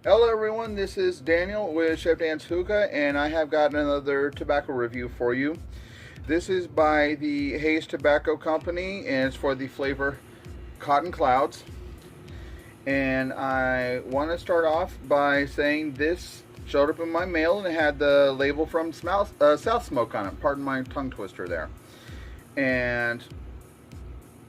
Hello everyone, this is Daniel with Chef Dan's Hookah, and I have got another tobacco review for you. This is by the Haze Tobacco Company, and it's for the flavor Cotton Clouds. And I want to start off by saying this showed up in my mail, and it had the label from South Smoke on it. Pardon my tongue twister there. And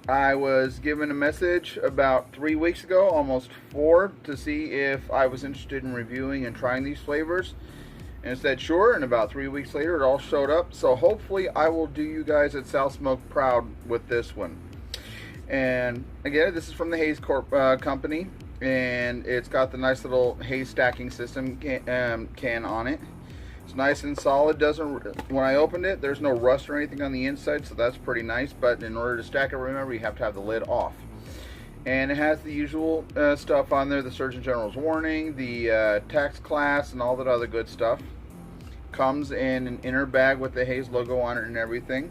I was given a message about 3 weeks ago, almost 4, to see if I was interested in reviewing and trying these flavors. And it said sure, and about 3 weeks later it all showed up. So hopefully I will do you guys at South Smoke proud with this one. And again, this is from the Haze Company, and it's got the nice little haze stacking system can on it. It's nice and solid. Doesn't, when I opened it, there's no rust or anything on the inside, so that's pretty nice. But in order to stack it, remember, you have to have the lid off. And it has the usual stuff on there: the Surgeon General's warning, the tax class, and all that other good stuff. Comes in an inner bag with the Haze logo on it and everything.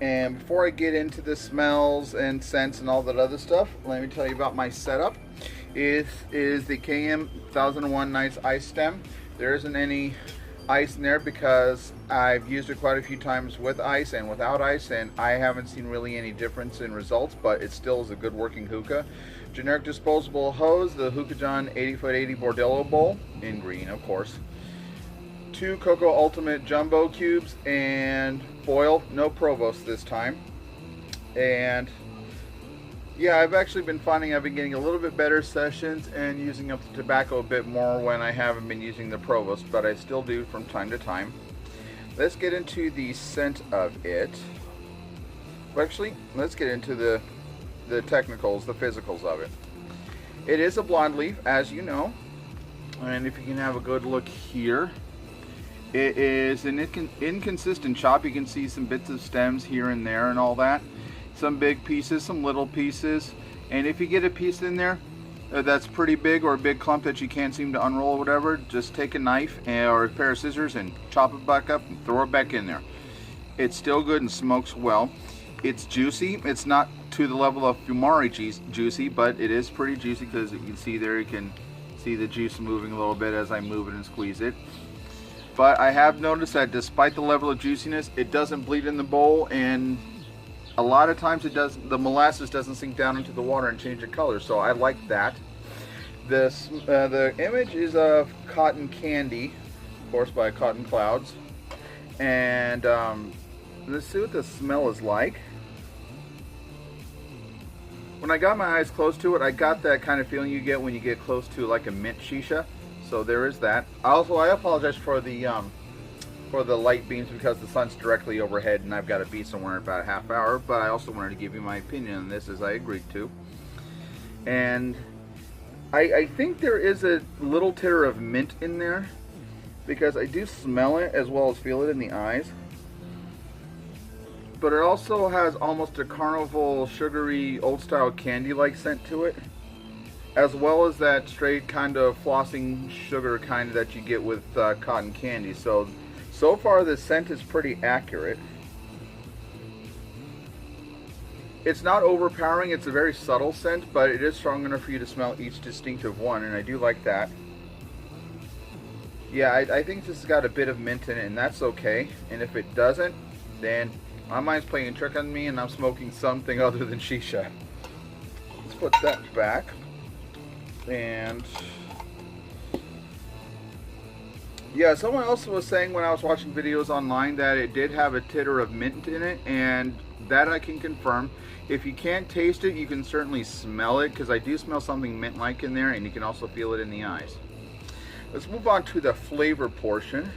And before I get into the smells and scents and all that other stuff, let me tell you about my setup. It is the KM 1001 Nights Ice Stem. There isn't any ice in there because I've used it quite a few times with ice and without ice, and I haven't seen really any difference in results, but it still is a good working hookah. Generic disposable hose, the Hookah John 80x80 Bordello bowl, in green of course. 2 Cocoa Ultimate Jumbo cubes, and foil, no Provost this time. And yeah, I've actually been finding I've been getting a little bit better sessions and using up the tobacco a bit more when I haven't been using the Provost, but I still do from time to time. Let's get into the scent of it. Well, actually, let's get into the technicals, the physicals of it. It is a blonde leaf, as you know, and if you can have a good look here, it is an inconsistent chop. You can see some bits of stems here and there and all that. Some big pieces, some little pieces, and if you get a piece in there that's pretty big, or a big clump that you can't seem to unroll or whatever, just take a knife or a pair of scissors and chop it back up and throw it back in there. It's still good and smokes well. It's juicy. It's not to the level of Fumari juicy, but it is pretty juicy, because you can see there, you can see the juice moving a little bit as I move it and squeeze it. But I have noticed that despite the level of juiciness, it doesn't bleed in the bowl, and a lot of times the molasses doesn't sink down into the water and change the color, so I like that. The image is of cotton candy, of course by Cotton Clouds. And let's see what the smell is like. When I got my eyes close to it, I got that kind of feeling you get when you get close to like a mint shisha. So there is that. Also, I apologize for the light beams, because the sun's directly overhead and I've got to be somewhere in about a half hour, but I also wanted to give you my opinion on this, as I agreed to. And I think there is a little titter of mint in there, because I do smell it as well as feel it in the eyes. But it also has almost a carnival sugary old style candy like scent to it, as well as that straight kind of flossing sugar kind that you get with cotton candy. So far the scent is pretty accurate. It's not overpowering, it's a very subtle scent, but it is strong enough for you to smell each distinctive one, and I do like that. Yeah, I think this has got a bit of mint in it, and that's okay. And if it doesn't, then my mind's playing a trick on me and I'm smoking something other than shisha. Let's put that back. And yeah, someone else was saying when I was watching videos online that it did have a titter of mint in it, and that I can confirm. If you can't taste it, you can certainly smell it, because I do smell something mint-like in there, and you can also feel it in the eyes. Let's move on to the flavor portion.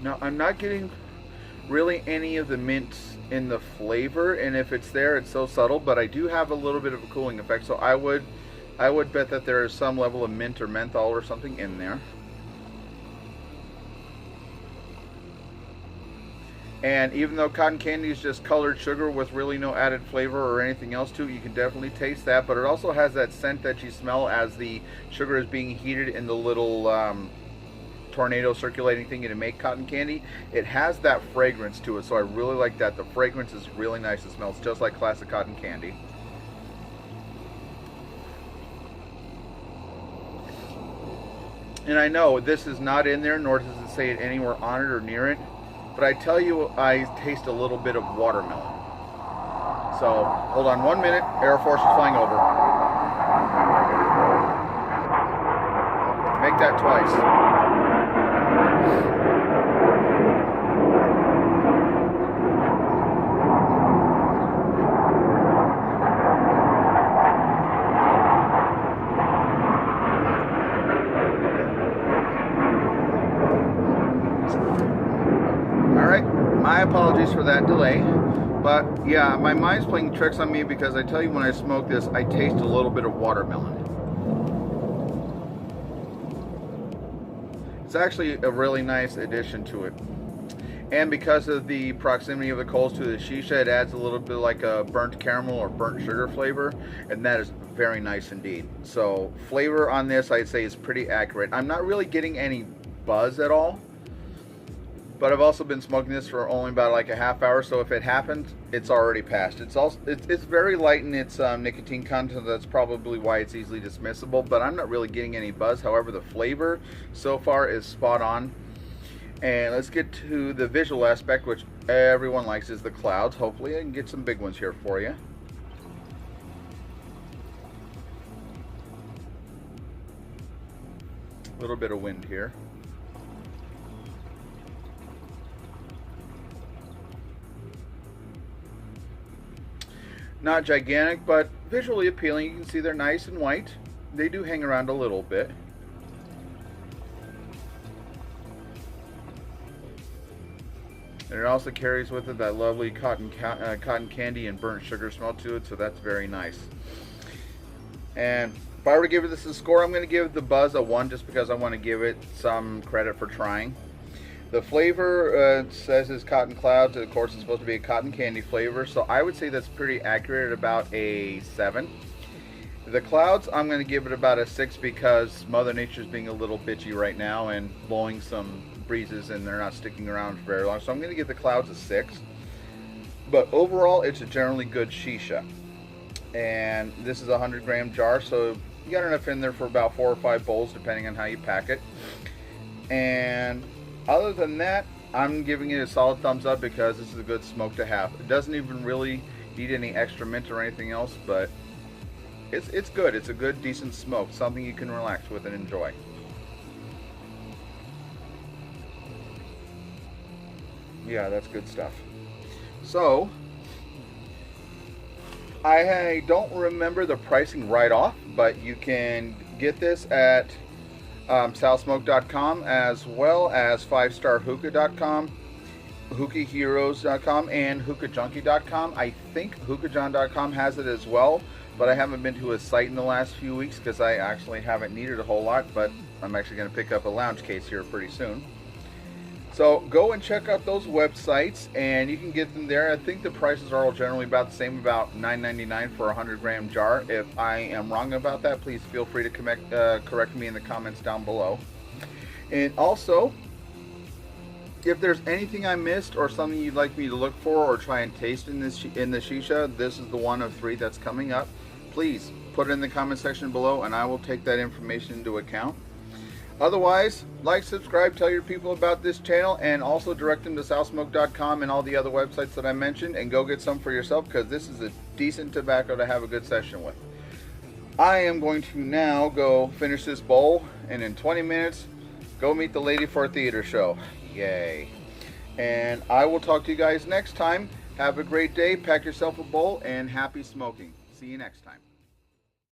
Now, I'm not getting really any of the mint in the flavor, and if it's there, it's so subtle, but I do have a little bit of a cooling effect, so I would bet that there is some level of mint or menthol or something in there. And even though cotton candy is just colored sugar with really no added flavor or anything else to it, you can definitely taste that. But it also has that scent that you smell as the sugar is being heated in the little tornado circulating thing to make cotton candy, it has that fragrance to it. So I really like that. The fragrance is really nice. It smells just like classic cotton candy. And I know this is not in there, nor does it say it anywhere on it or near it, but I tell you, I taste a little bit of watermelon. So, hold on 1 minute, Air Force is flying over. Make that twice. My apologies for that delay, but yeah, my mind's playing tricks on me because I tell you, when I smoke this, I taste a little bit of watermelon. It's actually a really nice addition to it. And because of the proximity of the coals to the shisha, it adds a little bit like a burnt caramel or burnt sugar flavor, and that is very nice indeed. So flavor on this, I'd say, is pretty accurate. I'm not really getting any buzz at all. But I've also been smoking this for only about like a half hour, so if it happened, it's already passed. It's very light in its nicotine content. That's probably why it's easily dismissible, but I'm not really getting any buzz. However, the flavor so far is spot on. And let's get to the visual aspect, which everyone likes, is the clouds. Hopefully I can get some big ones here for you. A little bit of wind here. Not gigantic, but visually appealing. You can see they're nice and white. They do hang around a little bit. And it also carries with it that lovely cotton candy and burnt sugar smell to it, so that's very nice. And if I were to give this a score, I'm going to give the buzz a 1 just because I want to give it some credit for trying. The flavor says is cotton clouds. Of course, it's supposed to be a cotton candy flavor, so I would say that's pretty accurate at about a 7. The clouds, I'm going to give it about a 6 because Mother Nature's being a little bitchy right now and blowing some breezes, and they're not sticking around for very long. So I'm going to give the clouds a 6. But overall, it's a generally good shisha. And this is a 100-gram jar, so you got enough in there for about 4 or 5 bowls, depending on how you pack it. And other than that, I'm giving it a solid thumbs up because this is a good smoke to have. It doesn't even really need any extra mint or anything else, but it's good. It's a good, decent smoke. Something you can relax with and enjoy. Yeah, that's good stuff. So, I don't remember the pricing right off, but you can get this at salsmoke.com as well as 5starhookah.com, hookahheroes.com, and hookahjunkie.com. I think hookahjohn.com has it as well, but I haven't been to a site in the last few weeks because I actually haven't needed a whole lot, but I'm actually going to pick up a lounge case here pretty soon. So go and check out those websites and you can get them there. I think the prices are all generally about the same, about $9.99 for a 100-gram jar. If I am wrong about that, please feel free to correct me in the comments down below. And also, if there's anything I missed or something you'd like me to look for or try and taste in the shisha, this is the one of 3 that's coming up. Please put it in the comment section below and I will take that information into account. Otherwise, like, subscribe, tell your people about this channel, and also direct them to salsmoke.com and all the other websites that I mentioned, and go get some for yourself because this is a decent tobacco to have a good session with. I am going to now go finish this bowl, and in 20 minutes, go meet the lady for a theater show. Yay. And I will talk to you guys next time. Have a great day, pack yourself a bowl, and happy smoking. See you next time.